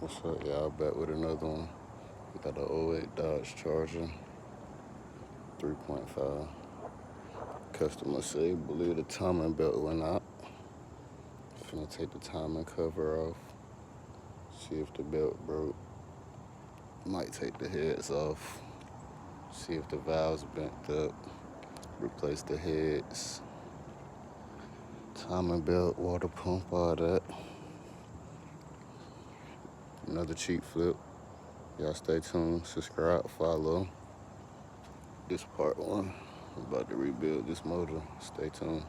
What's up, y'all? Back with another one. We got an '08 Dodge Charger 3.5. Customer said, believe the timing belt went out. Finna take the timing cover off. See if the belt broke. Might take the heads off. See if the valves bent up. Replace the heads. Timing belt, water pump, all that. Another cheap flip. Y'all stay tuned, subscribe, follow. This part 1. I'm about to rebuild this motor. Stay tuned.